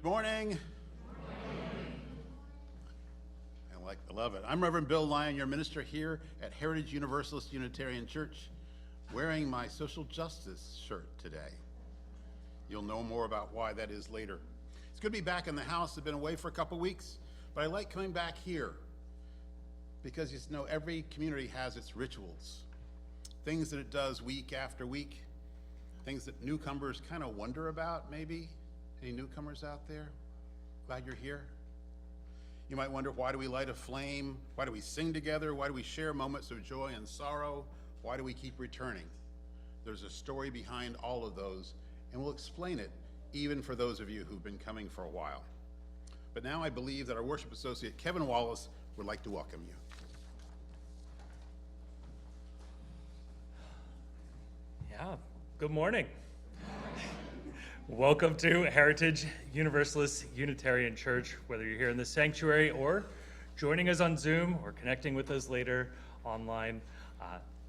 Morning. I love it. I'm Reverend Bill Lyon, your minister here at Heritage Universalist Unitarian Church, wearing my social justice shirt today. You'll know more about why that is later. It's good to be back in the house. I've been away for a couple weeks, but I like coming back here because you know every community has its rituals, things that it does week after week, things that newcomers kind of wonder about maybe. Any newcomers out there? Glad you're here. You might wonder, why do we light a flame? Why do we sing together? Why do we share moments of joy and sorrow? Why do we keep returning? There's a story behind all of those, and we'll explain it even for those of you who've been coming for a while. But now I believe that our worship associate, Kevin Wallace, would like to welcome you. Yeah, good morning. Welcome to Heritage Universalist Unitarian Church, whether you're here in the sanctuary or joining us on Zoom or connecting with us later online.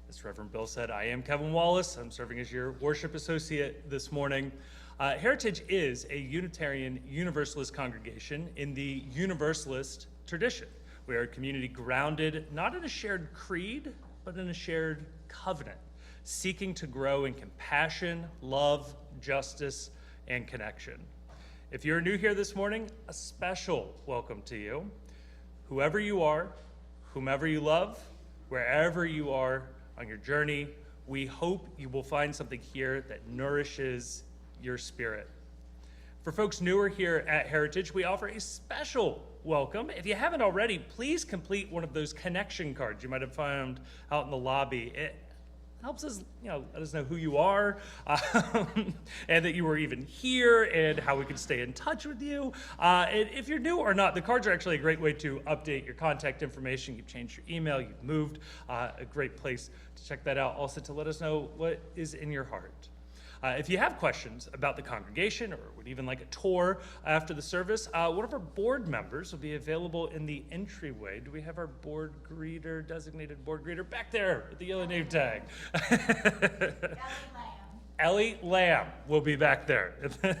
As Reverend Bill said, I am Kevin Wallace. I'm serving as your worship associate this morning. Heritage is a Unitarian Universalist congregation in the Universalist tradition. We are a community grounded not in a shared creed, but in a shared covenant, seeking to grow in compassion, love, justice, and connection. If you're new here this morning, a special welcome to you. Whoever you are, whomever you love, wherever you are on your journey, we hope you will find something here that nourishes your spirit. For folks newer here at Heritage, we offer a special welcome. If you haven't already, please complete one of those connection cards you might have found out in the lobby. It helps us, let us know who you are, and that you were even here, and how we can stay in touch with you. And if you're new or not, the cards are actually a great way to update your contact information. You've changed your email, you've moved. A great place to check that out. Also to let us know what is in your heart. If you have questions about the congregation or would even like a tour after the service, one of our board members will be available in the entryway. Do we have our board greeter, designated board greeter, back there with the yellow name tag? Ellie Lamb will be back there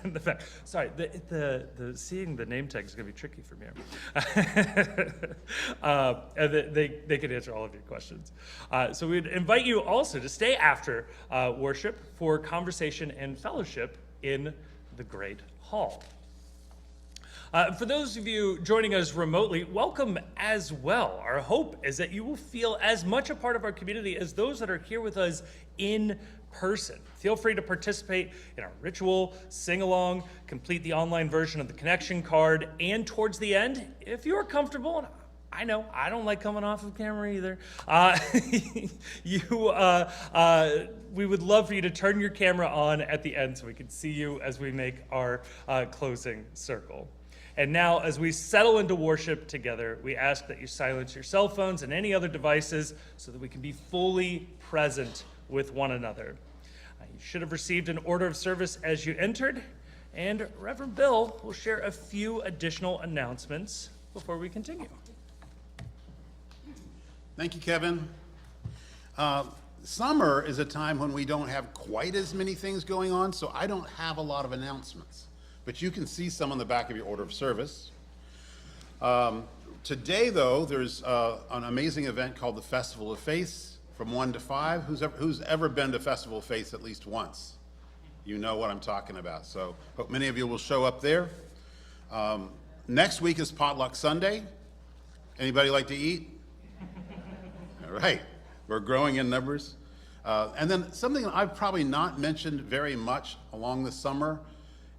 in the back. Sorry, the seeing the name tag is going to be tricky for me. And they can answer all of your questions. So we'd invite you also to stay after worship for conversation and fellowship in the Great Hall. For those of you joining us remotely, welcome as well. Our hope is that you will feel as much a part of our community as those that are here with us in person. Feel free to participate in our ritual, sing along, complete the online version of the connection card, and towards the end, if you are comfortable, and I know I don't like coming off of camera either, we would love for you to turn your camera on at the end so we can see you as we make our closing circle. And now, as we settle into worship together, we ask that you silence your cell phones and any other devices so that we can be fully present with one another. You should have received an order of service as you entered, and Reverend Bill will share a few additional announcements before we continue. Thank you, Kevin. Summer is a time when we don't have quite as many things going on, so I don't have a lot of announcements. But you can see some on the back of your order of service. Today, though, there's an amazing event called the Festival of Faith from 1 to 5. Who's ever been to Festival of Faith at least once? You know what I'm talking about. So hope many of you will show up there. Next week is Potluck Sunday. Anybody like to eat? All right. We're growing in numbers. And then something I've probably not mentioned very much along the summer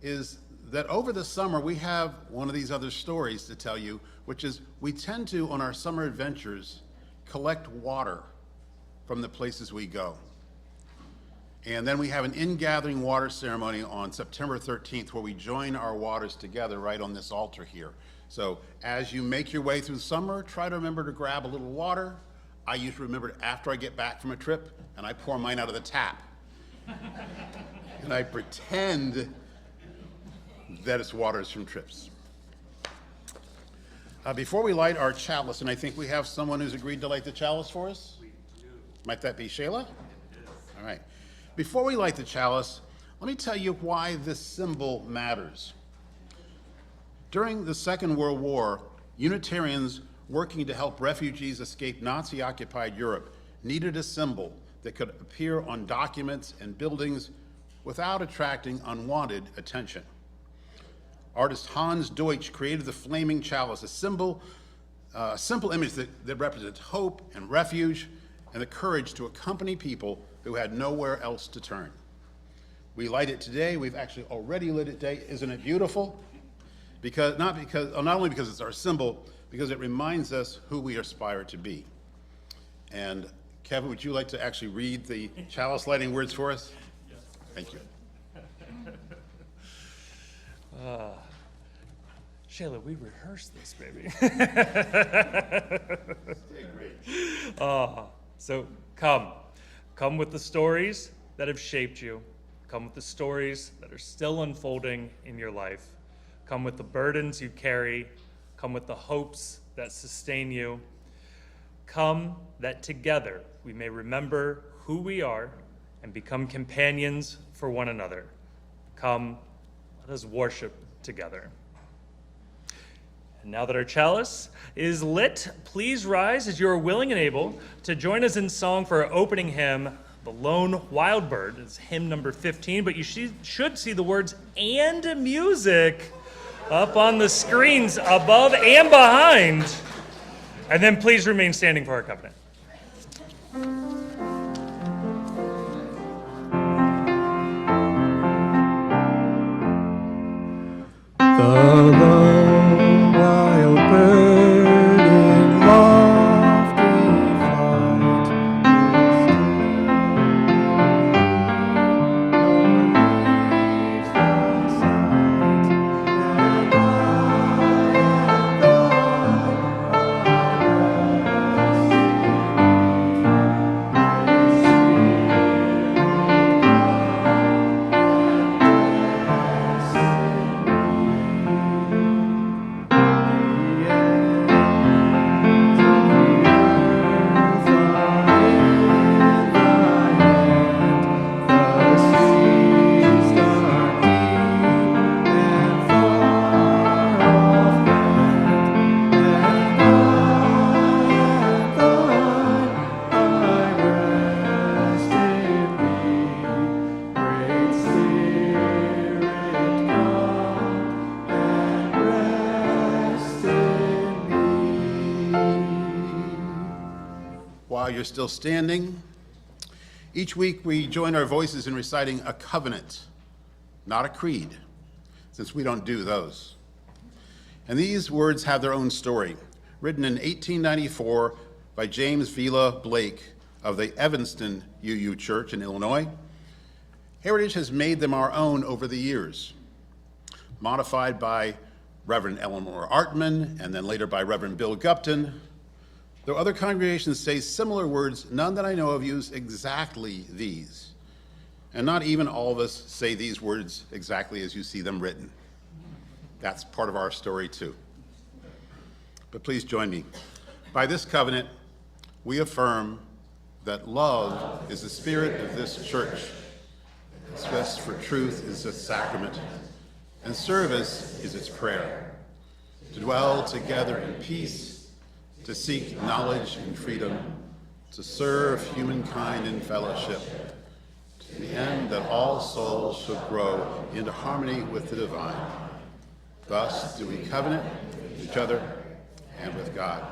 is that over the summer we have one of these other stories to tell you, which is we tend to, on our summer adventures, collect water from the places we go. And then we have an in-gathering water ceremony on September 13th where we join our waters together right on this altar here. So as you make your way through the summer, try to remember to grab a little water. I usually remember it after I get back from a trip, and I pour mine out of the tap. And I pretend that it's waters from trips. Before we light our chalice, and I think we have someone who's agreed to light the chalice for us. We do. Might that be Shayla? It is. All right. Before we light the chalice, let me tell you why this symbol matters. During the Second World War, Unitarians working to help refugees escape Nazi-occupied Europe needed a symbol that could appear on documents and buildings without attracting unwanted attention. Artist Hans Deutsch created the flaming chalice, a simple image that represents hope and refuge and the courage to accompany people who had nowhere else to turn. We light it today. We've actually already lit it today. Isn't it beautiful? Not only because it's our symbol, because it reminds us who we aspire to be. And Kevin, would you like to actually read the chalice lighting words for us? Yes. Thank you. Shayla, we rehearsed this, baby. So come with the stories that have shaped you. Come with the stories that are still unfolding in your life. Come with the burdens you carry. Come with the hopes that sustain you. Come that together we may remember who we are and become companions for one another. Come, let us worship together. And now that our chalice is lit, please rise as you are willing and able to join us in song for our opening hymn, The Lone Wild Bird. It's hymn number 15, but you should see the words "and music" up on the screens above and behind. And then please remain standing for our covenant. The lone wild bird in lofty flight leaves the sight, and While you're still standing, each week we join our voices in reciting a covenant, not a creed, since we don't do those. And these words have their own story, written in 1894 by James Vila Blake of the Evanston UU Church in Illinois. Heritage has made them our own over the years, modified by Reverend Eleanor Artman and then later by Reverend Bill Gupton. Though other congregations say similar words, none that I know of use exactly these. And not even all of us say these words exactly as you see them written. That's part of our story too. But please join me. By this covenant, we affirm that love is the spirit of this church. Its quest for truth is its sacrament, and service is its prayer. To dwell together in peace, to seek knowledge and freedom, to serve humankind in fellowship, to the end that all souls should grow into harmony with the divine. Thus do we covenant with each other and with God.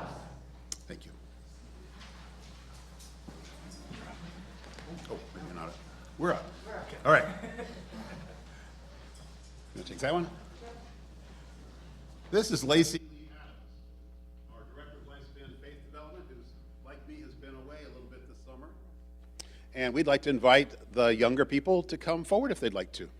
Thank you. Oh, we're not up. We're up. All right. You want to take that one? This is Lacey. And we'd like to invite the younger people to come forward if they'd like to.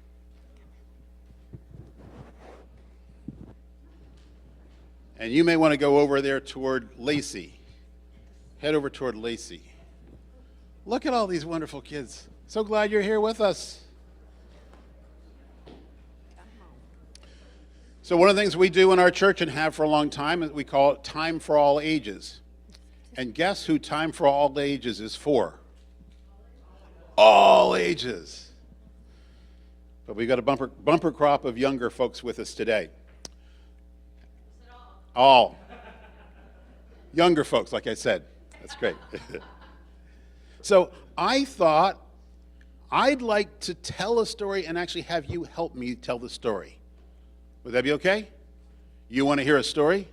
And you may want to go over there toward Lacey. Head over toward Lacey. Look at all these wonderful kids. So glad you're here with us. So one of the things we do in our church and have for a long time is we call it Time for All Ages. And guess who Time for All Ages is for? All ages. But we've got a bumper crop of younger folks with us today. All. Younger folks, like I said. That's great. So I thought I'd like to tell a story and actually have you help me tell the story. Would that be okay? You want to hear a story?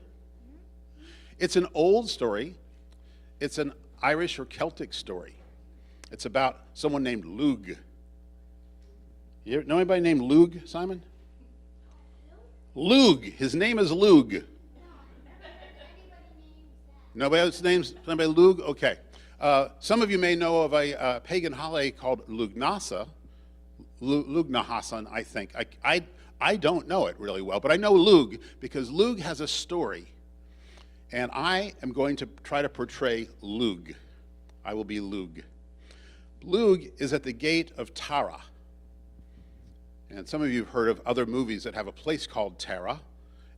It's an old story. It's an Irish or Celtic story. It's about someone named Lug. You know anybody named Lug, Simon? Lug. His name is Lug. Nobody else names somebody Lug? Okay. Some of you may know of a pagan holiday called Lugnasa. Lugnahasan, I think. I don't know it really well, but I know Lug because Lug has a story. And I am going to try to portray Lug. I will be Lug. Lug is at the gate of Tara. And some of you have heard of other movies that have a place called Tara,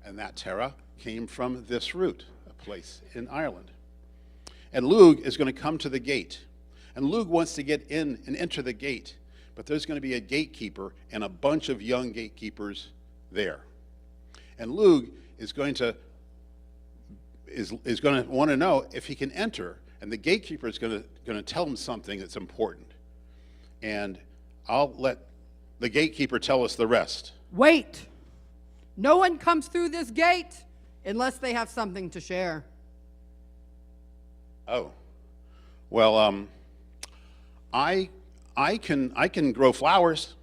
and that Tara came from this root, a place in Ireland. And Lug is going to come to the gate. And Lug wants to get in and enter the gate, but there's going to be a gatekeeper and a bunch of young gatekeepers there. And Lug is going to want to know if he can enter, and the gatekeeper is going to tell him something that's important. And I'll let the gatekeeper tell us the rest. Wait! No one comes through this gate unless they have something to share. Oh, well, I can grow flowers.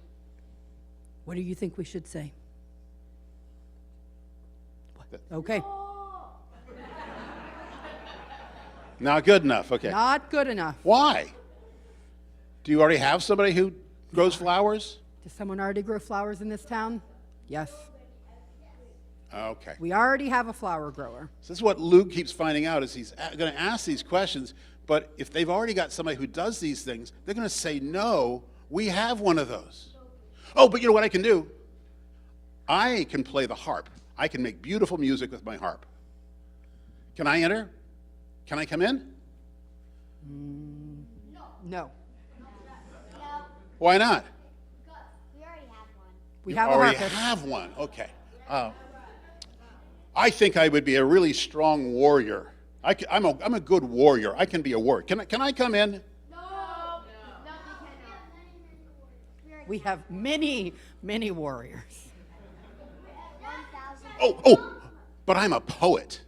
What do you think we should say? Okay. Not good enough. Okay. Not good enough. Why? Do you already have somebody who grows flowers? Does someone already grow flowers in this town? Yes. Okay. We already have a flower grower. So this is what Luke keeps finding out is he's going to ask these questions, but if they've already got somebody who does these things, they're going to say, no, we have one of those. Oh, but you know what I can do? I can play the harp. I can make beautiful music with my harp. Can I enter? Can I come in? No. Why not? We already have one. We You have a already harpist. have one. Okay. I think I would be a really strong warrior. I'm a good warrior. I can be a warrior. Can I come in? No, we cannot. We have many, many warriors. 1,000. Oh, but I'm a poet,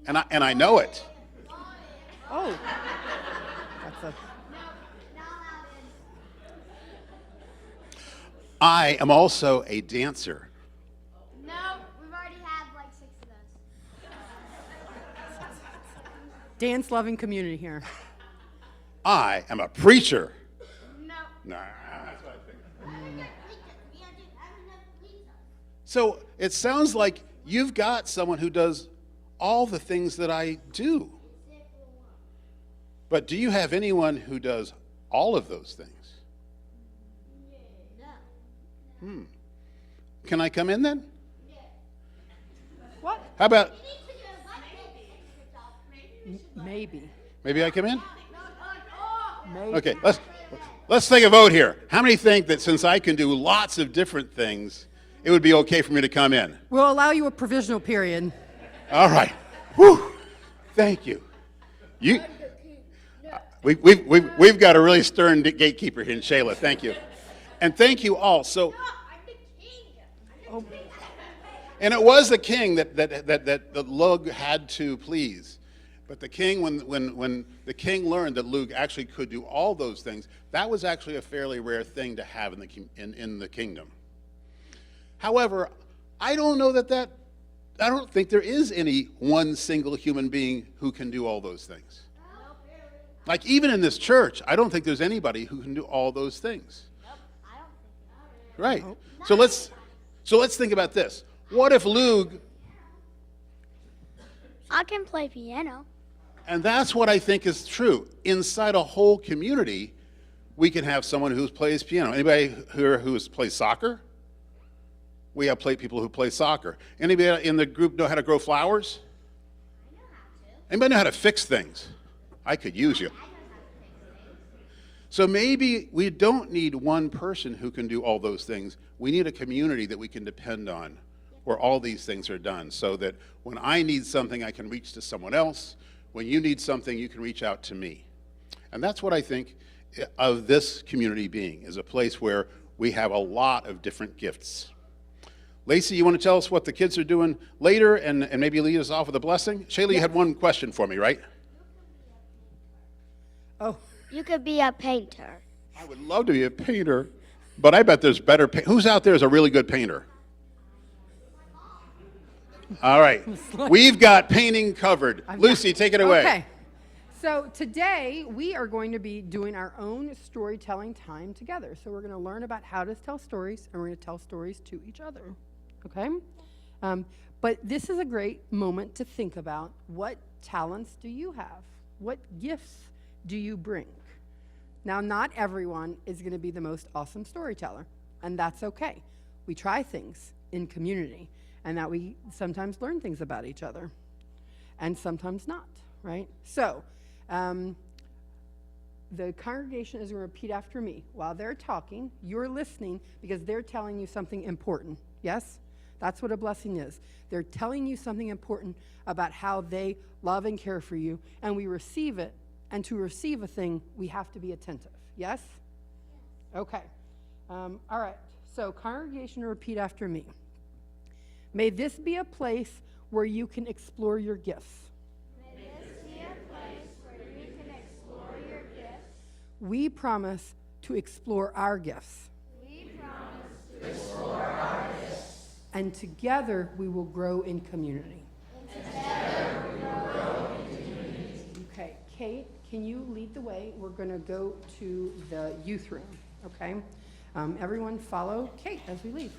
and I know it. Oh. That's a... Not allowed in. I am also a dancer. No, we've already had like 6 of those. dance-loving community here. I am a preacher. No. Nah, that's what I think. So it sounds like you've got someone who does all the things that I do. But do you have anyone who does all of those things? No. Can I come in then? What? How about Maybe. maybe I come in? Maybe. Okay, let's take a vote here. How many think that since I can do lots of different things, it would be okay for me to come in? We'll allow you a provisional period. All right. Whew. Thank you. We've got a really stern gatekeeper here in Shayla. Thank you. And thank you all. So, and it was the king that the Lug had to please. But the king, when the king learned that Lug actually could do all those things, that was actually a fairly rare thing to have in the kingdom. However, I don't think there is any one single human being who can do all those things. Like even in this church, I don't think there's anybody who can do all those things. Right. So let's think about this. What if Lug, I can play piano. and that's what I think is true. Inside a whole community, we can have someone who plays piano. Anybody here who plays soccer? We have people who play soccer. Anybody in the group know how to grow flowers? I know how to. Anybody know how to fix things? I could use you. So maybe we don't need one person who can do all those things. We need a community that we can depend on, where all these things are done, so that when I need something, I can reach to someone else. When you need something, you can reach out to me. And that's what I think of this community being, is a place where we have a lot of different gifts. Lacey, you want to tell us what the kids are doing later and maybe lead us off with a blessing? Shayla, you had one question for me, right? Oh, You could be a painter. I would love to be a painter, but I bet there's better who's out there is a really good painter? All right. We've got painting covered. Lucy, take it away. okay. So today we are going to be doing our own storytelling time together. So we're going to learn about how to tell stories, and we're going to tell stories to each other. Okay? But this is a great moment to think about, what talents do you have? What gifts do you bring? Now, not everyone is going to be the most awesome storyteller, and that's okay. We try things in community, and that we sometimes learn things about each other, and sometimes not, right? So, the congregation is going to repeat after me. While they're talking, you're listening because they're telling you something important. Yes? That's what a blessing is. They're telling you something important about how they love and care for you, and we receive it. And to receive a thing, we have to be attentive. Yes? Okay. All right. So, congregation, repeat after me. May this be a place where you can explore your gifts. May this be a place where you can explore your gifts. We promise to explore our gifts. We promise to explore our gifts. And together we will grow in community. Okay, Kate, can you lead the way? We're going to go to the youth room, okay? Everyone follow Kate as we leave.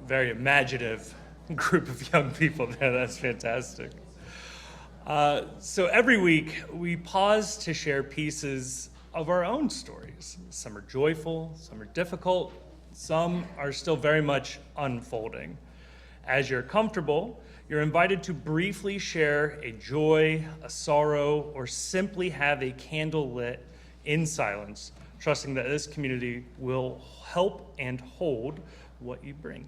Very imaginative group of young people there. That's fantastic. So every week we pause to share pieces of our own stories. Some are joyful, some are difficult, some are still very much unfolding. As you're comfortable, you're invited to briefly share a joy, a sorrow, or simply have a candle lit in silence, trusting that this community will help and hold what you bring.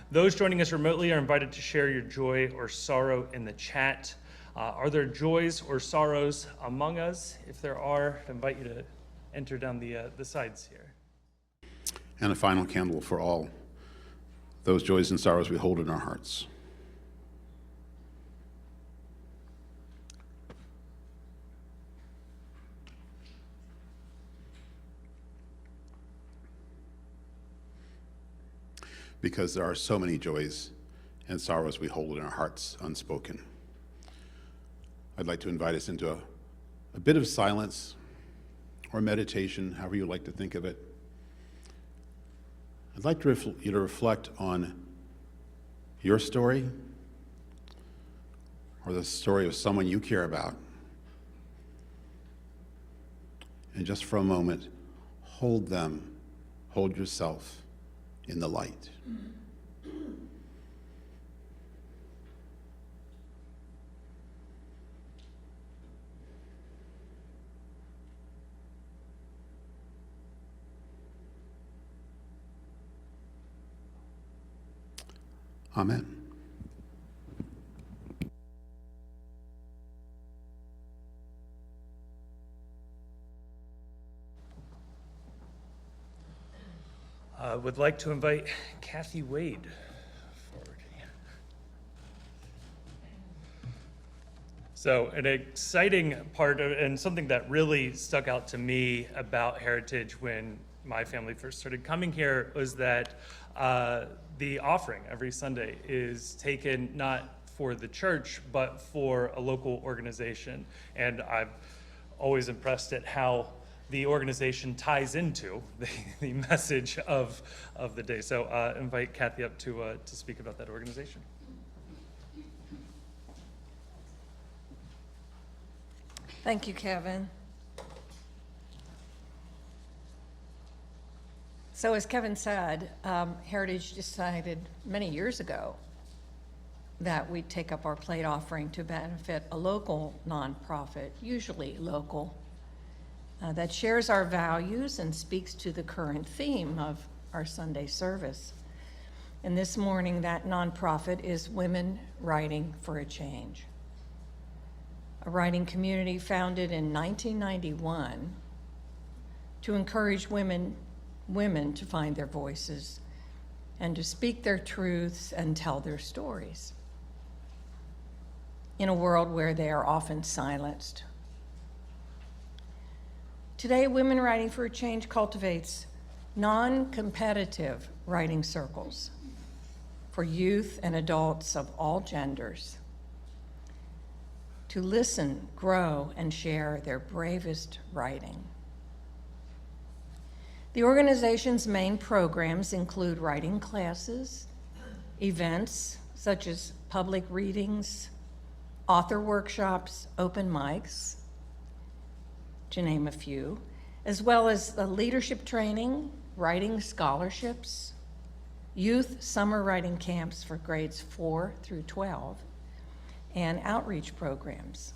Those joining us remotely are invited to share your joy or sorrow in the chat. Are there joys or sorrows among us? If there are, I invite you to enter down the sides here. And a final candle for all those joys and sorrows we hold in our hearts. Because there are so many joys and sorrows we hold in our hearts unspoken. I'd like to invite us into a bit of silence or meditation, however you like to think of it. I'd like you to reflect on your story or the story of someone you care about. And just for a moment, hold them, hold yourself in the light. Amen. Would like to invite Kathy Wade forward. So an exciting part and something that really stuck out to me about Heritage when my family first started coming here was that the offering every Sunday is taken not for the church, but for a local organization. And I'm always impressed at how the organization ties into the message of the day. So invite Kathy up to speak about that organization. Thank you, Kevin. So as Kevin said, Heritage decided many years ago that we'd take up our plate offering to benefit a local nonprofit, usually local, that shares our values and speaks to the current theme of our Sunday service. And this morning, that nonprofit is Women Writing for a Change, a writing community founded in 1991 to encourage women to find their voices and to speak their truths and tell their stories in a world where they are often silenced. Today, Women Writing for a Change cultivates non-competitive writing circles for youth and adults of all genders to listen, grow, and share their bravest writing. The organization's main programs include writing classes, events such as public readings, author workshops, open mics, to name a few, as well as the leadership training, writing scholarships, youth summer writing camps for grades 4 through 12, and outreach programs.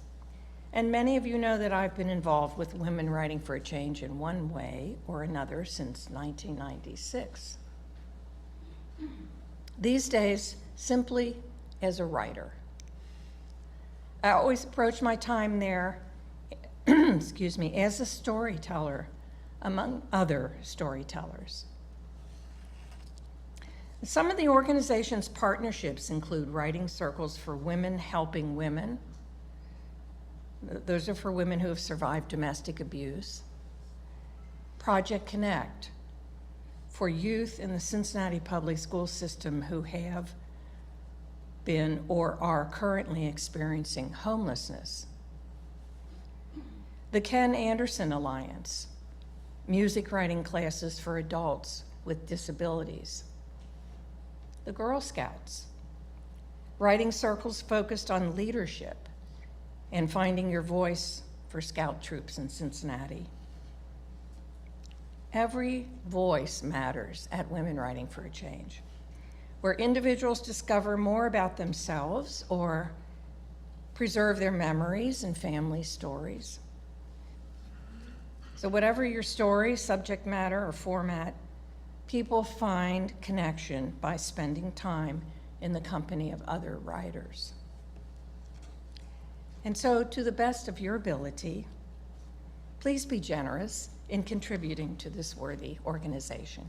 And many of you know that I've been involved with Women Writing for a Change in one way or another since 1996. These days, simply as a writer. I always approach my time there, excuse me, as a storyteller among other storytellers. Some of the organization's partnerships include writing circles for women helping women. Those are for women who have survived domestic abuse. Project Connect for youth in the Cincinnati public school system who have been or are currently experiencing homelessness. The Ken Anderson Alliance, music writing classes for adults with disabilities. The Girl Scouts, writing circles focused on leadership and finding your voice for Scout troops in Cincinnati. Every voice matters at Women Writing for a Change, where individuals discover more about themselves or preserve their memories and family stories. So whatever your story, subject matter, or format, people find connection by spending time in the company of other writers. And so, to the best of your ability, please be generous in contributing to this worthy organization.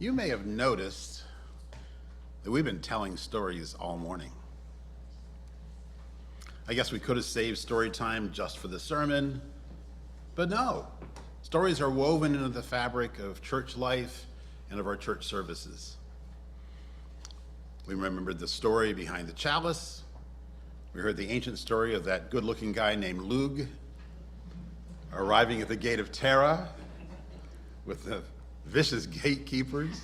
You may have noticed that we've been telling stories all morning. I guess we could have saved story time just for the sermon, but no. Stories are woven into the fabric of church life and of our church services. We remembered the story behind the chalice. We heard the ancient story of that good-looking guy named Lug arriving at the gate of Terra with the vicious gatekeepers.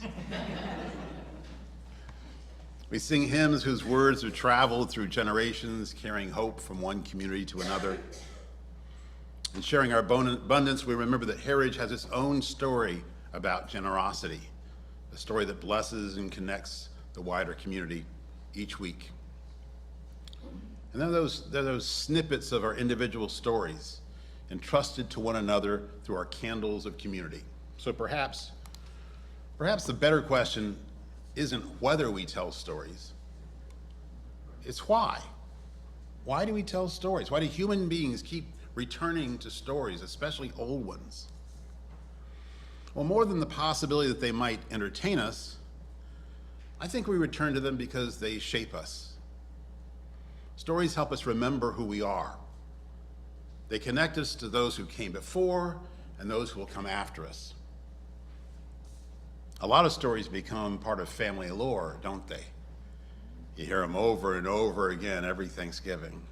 We sing hymns whose words have traveled through generations, carrying hope from one community to another. In sharing our abundance, we remember that Heritage has its own story about generosity, a story that blesses and connects the wider community each week. And then there are those snippets of our individual stories entrusted to one another through our candles of community. So perhaps the better question isn't whether we tell stories, it's why. Why do we tell stories? Why do human beings keep returning to stories, especially old ones? Well, more than the possibility that they might entertain us, I think we return to them because they shape us. Stories help us remember who we are. They connect us to those who came before and those who will come after us. A lot of stories become part of family lore, don't they? You hear them over and over again every Thanksgiving.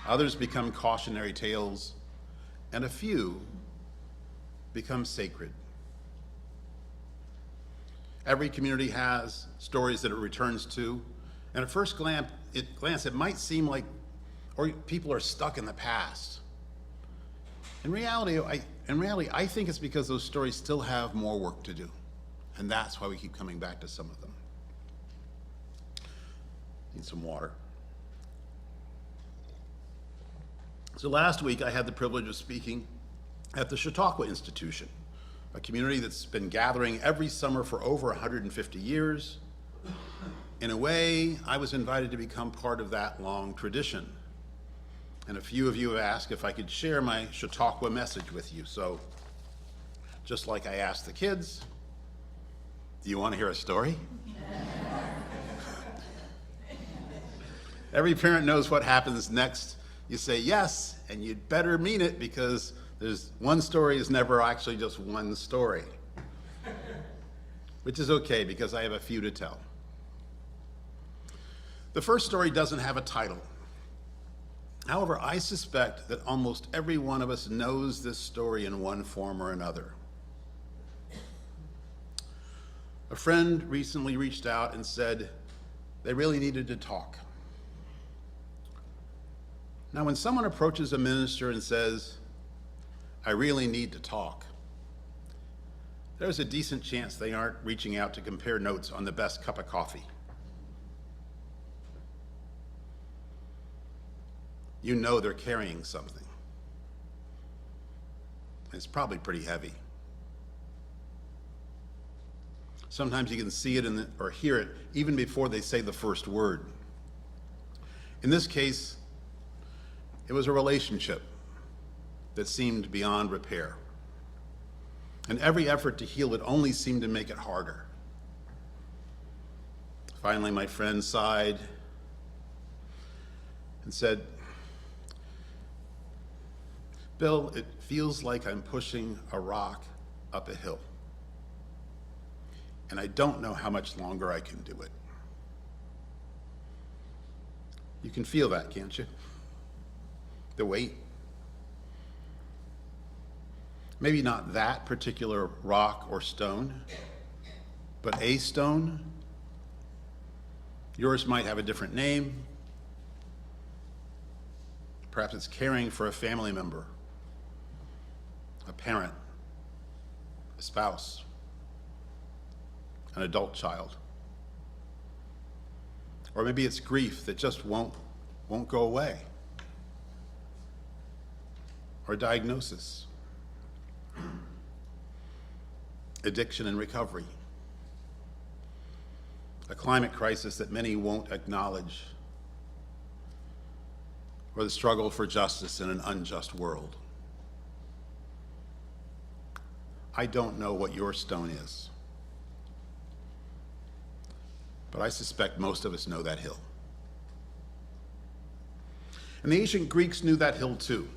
Others become cautionary tales, and a few become sacred. Every community has stories that it returns to, and at first glance, it might seem like people are stuck in the past. In reality, I think it's because those stories still have more work to do, and that's why we keep coming back to some of them. Need some water. So last week, I had the privilege of speaking at the Chautauqua Institution, a community that's been gathering every summer for over 150 years. In a way, I was invited to become part of that long tradition. And a few of you have asked if I could share my Chautauqua message with you. So, just like I asked the kids, do you want to hear a story? Every parent knows what happens next. You say yes, and you'd better mean it, because one story is never actually just one story. Which is okay, because I have a few to tell. The first story doesn't have a title. However, I suspect that almost every one of us knows this story in one form or another. A friend recently reached out and said they really needed to talk. Now, when someone approaches a minister and says, "I really need to talk," there's a decent chance they aren't reaching out to compare notes on the best cup of coffee. You know they're carrying something. It's probably pretty heavy. Sometimes you can see it or hear it even before they say the first word. In this case, it was a relationship that seemed beyond repair. And every effort to heal it only seemed to make it harder. Finally, my friend sighed and said, "Bill, it feels like I'm pushing a rock up a hill. And I don't know how much longer I can do it." You can feel that, can't you? The weight. Maybe not that particular rock or stone, but a stone. Yours might have a different name. Perhaps it's caring for a family member, a parent, a spouse, an adult child. Or maybe it's grief that just won't go away. Or diagnosis. Addiction and recovery. A climate crisis that many won't acknowledge. Or the struggle for justice in an unjust world. I don't know what your stone is. but I suspect most of us know that hill. And the ancient Greeks knew that hill too.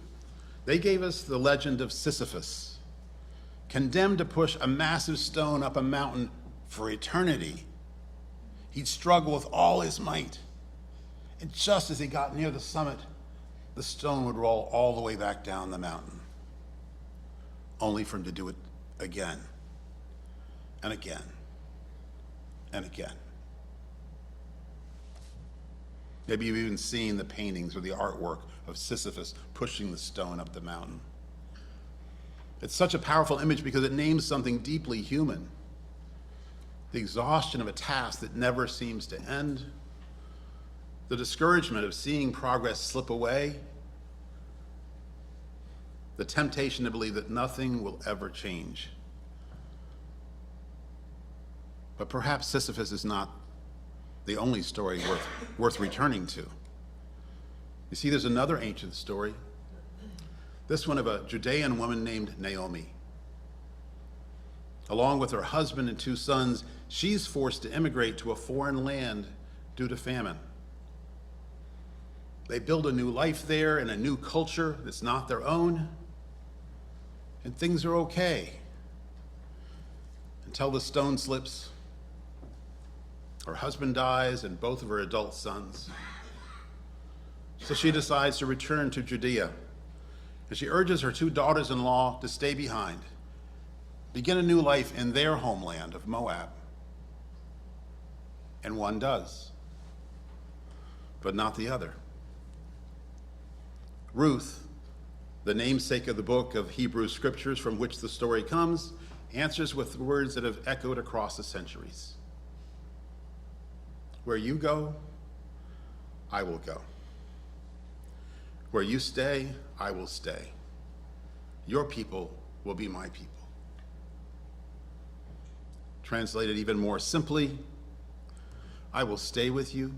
They gave us the legend of Sisyphus, condemned to push a massive stone up a mountain for eternity. He'd struggle with all his might, and just as he got near the summit, the stone would roll all the way back down the mountain, only for him to do it again and again and again. Maybe you've even seen the paintings or the artwork of Sisyphus pushing the stone up the mountain. It's such a powerful image because it names something deeply human. The exhaustion of a task that never seems to end, the discouragement of seeing progress slip away, the temptation to believe that nothing will ever change. But perhaps Sisyphus is not the only story worth returning to. You see, there's another ancient story, this one of a Judean woman named Naomi. Along with her husband and 2 sons, she's forced to immigrate to a foreign land due to famine. They build a new life there in a new culture that's not their own, and things are okay until the stone slips. Her husband dies and both of her adult sons. So she decides to return to Judea, and she urges her 2 daughters-in-law to stay behind, begin a new life in their homeland of Moab. And one does, but not the other. Ruth, the namesake of the book of Hebrew scriptures from which the story comes, answers with words that have echoed across the centuries. Where you go, I will go. Where you stay, I will stay. Your people will be my people. Translated even more simply, I will stay with you.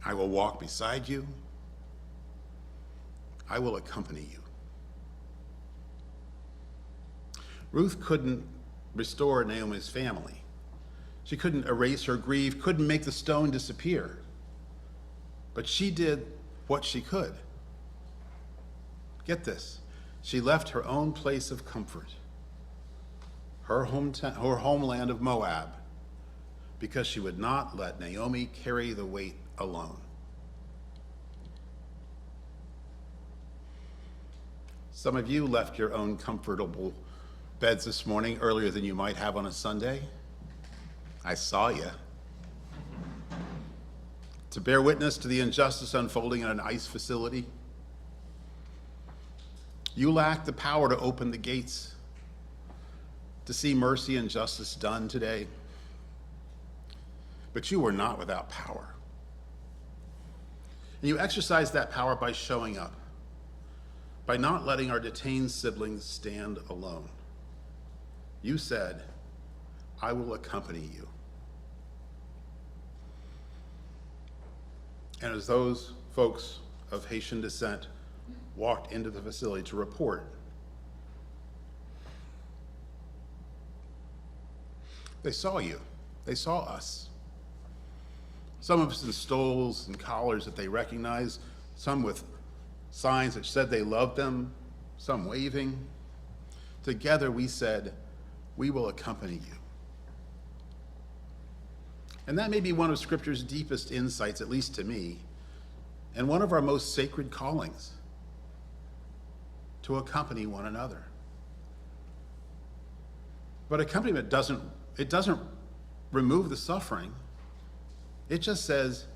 I will walk beside you. I will accompany you. Ruth couldn't restore Naomi's family. She couldn't erase her grief, couldn't make the stone disappear. But she did what she could. Get this, she left her own place of comfort, her homeland of Moab, because she would not let Naomi carry the weight alone. Some of you left your own comfortable beds this morning earlier than you might have on a Sunday. I saw you. To bear witness to the injustice unfolding in an ICE facility. You lack the power to open the gates, to see mercy and justice done today. But you were not without power. And you exercise that power by showing up, by not letting our detained siblings stand alone. You said, I will accompany you. And as those folks of Haitian descent walked into the facility to report, they saw you. They saw us. Some of us in stoles and collars that they recognized, some with signs that said they loved them, some waving. Together we said, we will accompany you. And that may be one of Scripture's deepest insights, at least to me, and one of our most sacred callings, to accompany one another. But accompaniment doesn't remove the suffering. It just says,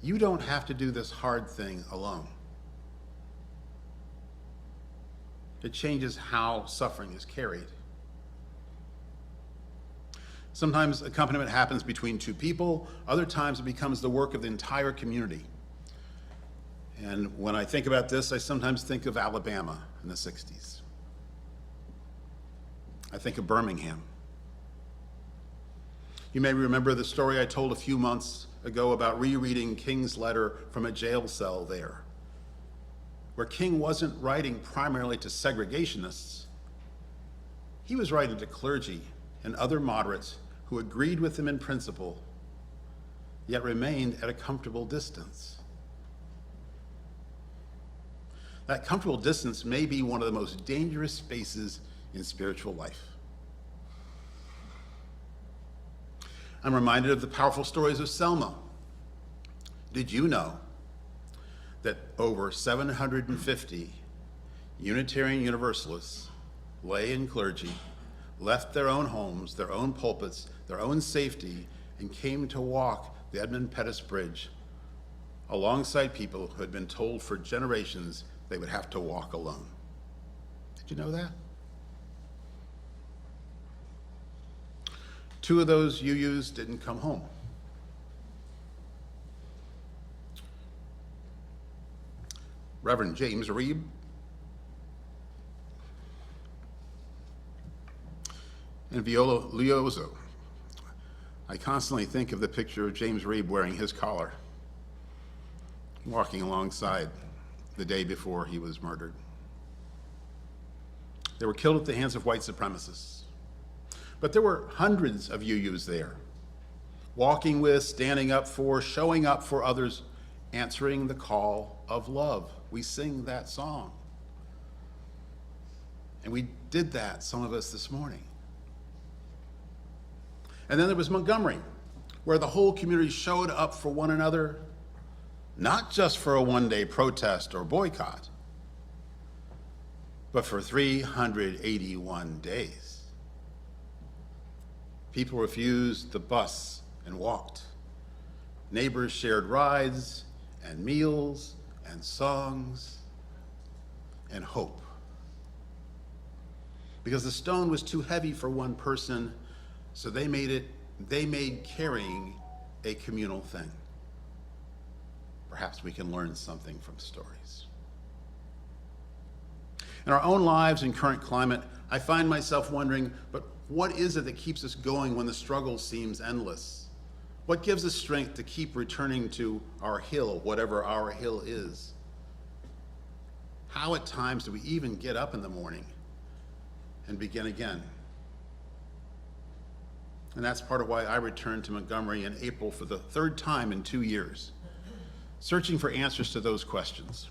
you don't have to do this hard thing alone. It changes how suffering is carried. Sometimes accompaniment happens between 2 people. Other times it becomes the work of the entire community. And when I think about this, I sometimes think of Alabama in the 60s. I think of Birmingham. You may remember the story I told a few months ago about rereading King's letter from a jail cell there, where King wasn't writing primarily to segregationists. He was writing to clergy and other moderates who agreed with him in principle, yet remained at a comfortable distance. That comfortable distance may be one of the most dangerous spaces in spiritual life. I'm reminded of the powerful stories of Selma. Did you know that over 750 Unitarian Universalists, lay and clergy, left their own homes, their own pulpits, their own safety, and came to walk the Edmund Pettus Bridge alongside people who had been told for generations they would have to walk alone? Did you know that? 2 of those UUs didn't come home. Reverend James Reeb and Viola Liozzo. I constantly think of the picture of James Reeb wearing his collar, walking alongside the day before he was murdered. They were killed at the hands of white supremacists. But there were hundreds of UUs there, walking with, standing up for, showing up for others, answering the call of love. We sing that song. And we did that, some of us, this morning. And then there was Montgomery, where the whole community showed up for one another, not just for a one-day protest or boycott, but for 381 days. People refused the bus and walked. Neighbors shared rides and meals and songs and hope. Because the stone was too heavy for one person, so they made carrying a communal thing. Perhaps we can learn something from stories. In our own lives and current climate, I find myself wondering, but what is it that keeps us going when the struggle seems endless? What gives us strength to keep returning to our hill, whatever our hill is? How at times do we even get up in the morning and begin again? And that's part of why I returned to Montgomery in April for the 3rd time in 2 years, searching for answers to those questions.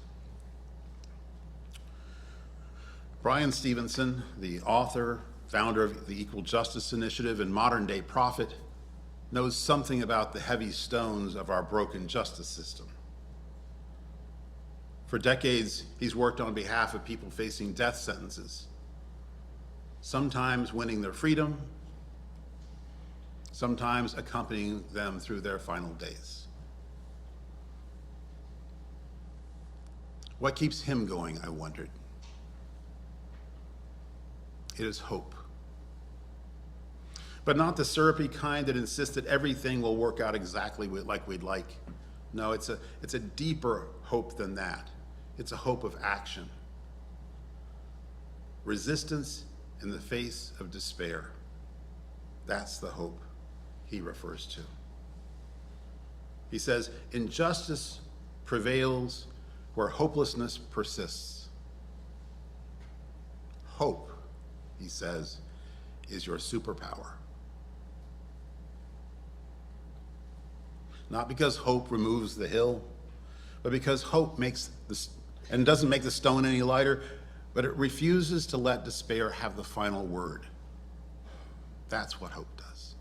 Brian Stevenson, the author, founder of the Equal Justice Initiative and modern-day prophet, knows something about the heavy stones of our broken justice system. For decades, he's worked on behalf of people facing death sentences, sometimes winning their freedom, sometimes accompanying them through their final days. What keeps him going, I wondered. It is hope. But not the syrupy kind that insists that everything will work out exactly like we'd like. No, it's a deeper hope than that. It's a hope of action. Resistance in the face of despair. That's the hope he refers to. He says, injustice prevails where hopelessness persists. Hope, he says, is your superpower. Not because hope removes the hill, but because hope doesn't make the stone any lighter, but it refuses to let despair have the final word. That's what hope does.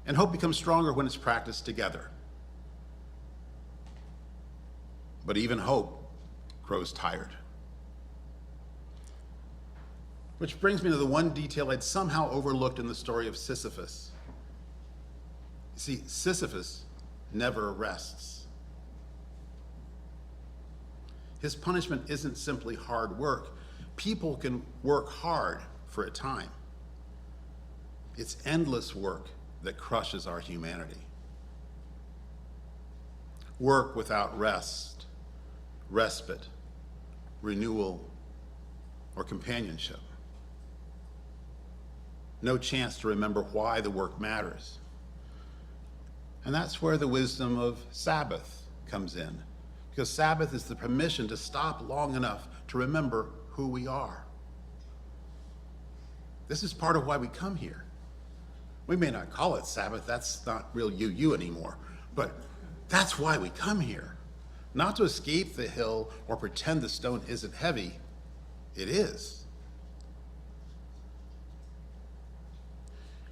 And hope becomes stronger when it's practiced together. But even hope grows tired. Which brings me to the one detail I'd somehow overlooked in the story of Sisyphus. You see, Sisyphus never rests. His punishment isn't simply hard work. People can work hard for a time. It's endless work that crushes our humanity. Work without rest, respite, renewal, or companionship. No chance to remember why the work matters. And that's where the wisdom of Sabbath comes in, because Sabbath is the permission to stop long enough to remember who we are. This is part of why we come here. We may not call it Sabbath, that's not real you anymore, but that's why we come here. Not to escape the hill or pretend the stone isn't heavy. It is.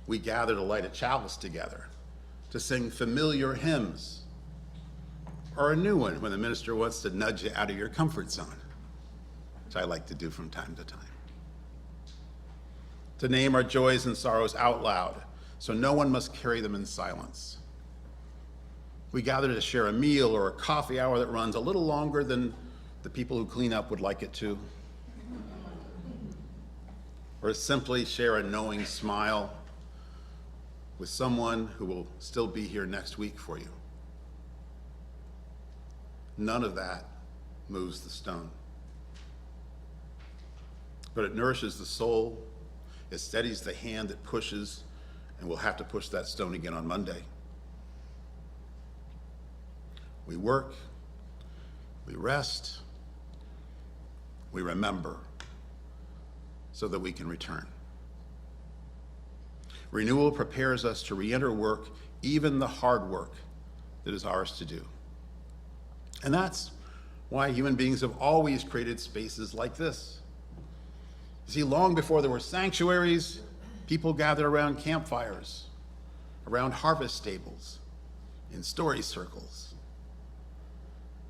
We gather to light a chalice together, to sing familiar hymns, or a new one when the minister wants to nudge you out of your comfort zone, which I like to do from time to time. To name our joys and sorrows out loud, so no one must carry them in silence. We gather to share a meal or a coffee hour that runs a little longer than the people who clean up would like it to. Or simply share a knowing smile with someone who will still be here next week for you. None of that moves the stone. But it nourishes the soul, it steadies the hand that pushes, and we'll have to push that stone again on Monday. We work, we rest, we remember, so that we can return. Renewal prepares us to re-enter work, even the hard work that is ours to do. And that's why human beings have always created spaces like this. You see, long before there were sanctuaries, people gathered around campfires, around harvest stables, in story circles.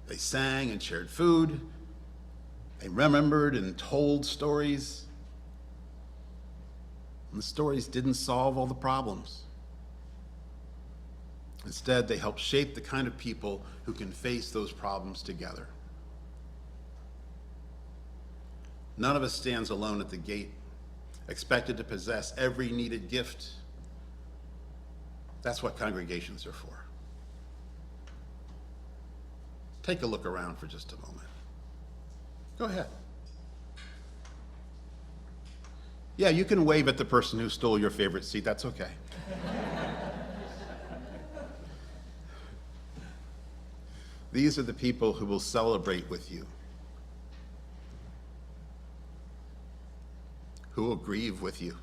They sang and shared food. They remembered and told stories. And the stories didn't solve all the problems. Instead, they helped shape the kind of people who can face those problems together. None of us stands alone at the gate, expected to possess every needed gift. That's what congregations are for. Take a look around for just a moment. Go ahead. Yeah, you can wave at the person who stole your favorite seat. That's okay. These are the people who will celebrate with you, who will grieve with you,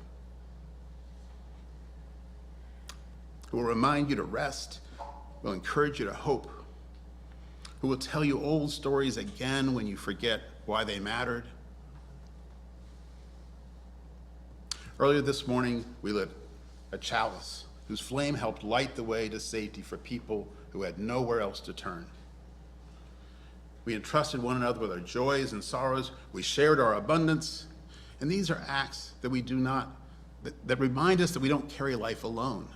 who will remind you to rest, will encourage you to hope, who will tell you old stories again when you forget why they mattered. Earlier this morning, we lit a chalice whose flame helped light the way to safety for people who had nowhere else to turn. We entrusted one another with our joys and sorrows. We shared our abundance. And these are acts that we do not, that remind us that we don't carry life alone.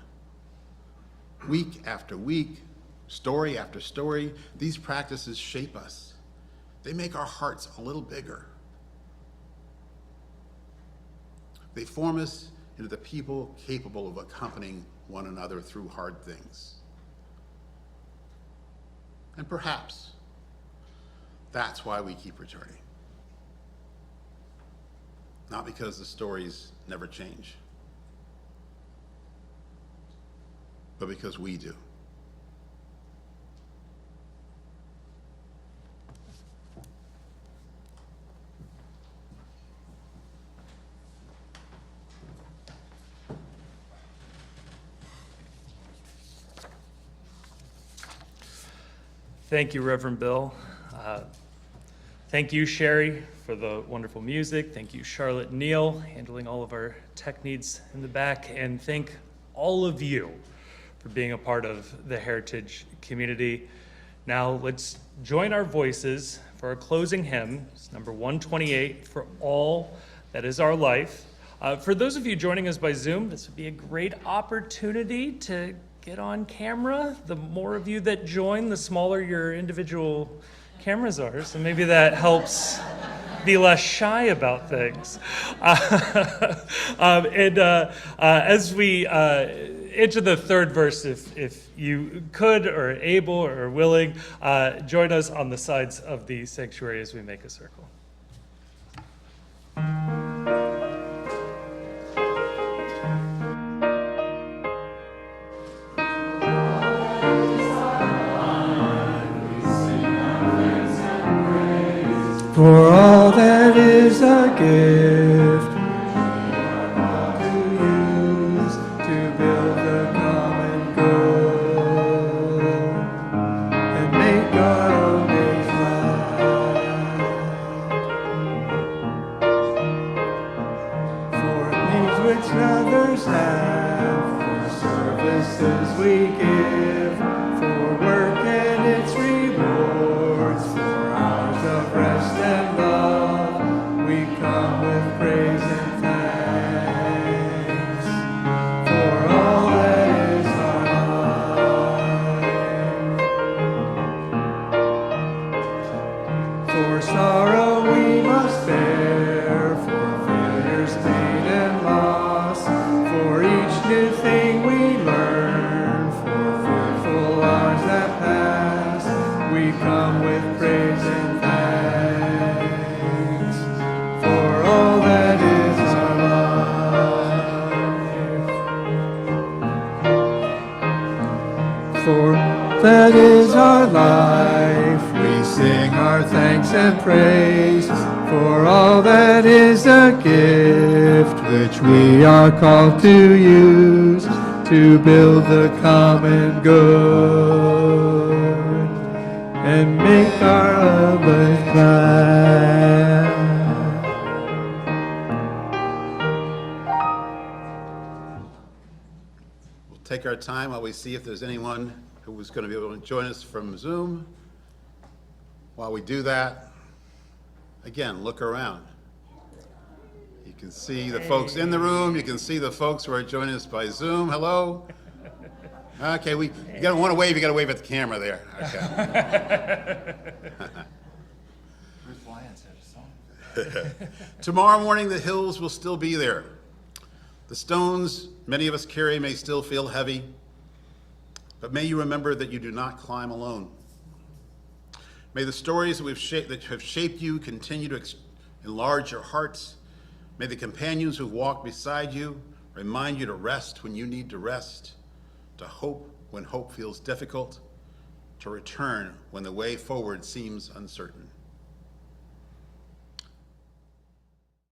Week after week, story after story, these practices shape us. They make our hearts a little bigger. They form us into the people capable of accompanying one another through hard things. And perhaps that's why we keep returning. Not because the stories never change, but because we do. Thank you, Reverend Bill. Thank you, Sherry, for the wonderful music. Thank you, Charlotte and Neil, handling all of our tech needs in the back. And thank all of you for being a part of the Heritage community. Now let's join our voices for our closing hymn. It's number 128, For All That Is Our Life. For those of you joining us by Zoom, this would be a great opportunity to get on camera. The more of you that join, the smaller your individual cameras are, so maybe that helps be less shy about things. As we enter the third verse, if you could or able or willing, join us on the sides of the sanctuary as we make a circle. For all that is a gift to use to build which others have, for services we give, for work and its rewards, for hours of rest and love, we come with praise and thanks for all that is our life. For sorrow we must bear, for failures, pain, and loss, for each new thing we learn, for fearful hours that pass, we come with praise and thanks for all that is our life. For that is our life, we sing our thanks and praise for all that is a gift which we are called to use to build the common good and make our others glad. We'll take our time while we see if there's anyone who was going to be able to join us from Zoom. While we do that, again, look around. You can see the folks in the room. You can see the folks who are joining us by Zoom. Hello. Okay, you gotta want to wave. You got to wave at the camera there. Okay. Bruce Lyon said a song. Tomorrow morning, the hills will still be there. The stones many of us carry may still feel heavy, but may you remember that you do not climb alone. May the stories that have shaped you continue to enlarge your hearts. May the companions who walk beside you remind you to rest when you need to rest, to hope when hope feels difficult, to return when the way forward seems uncertain.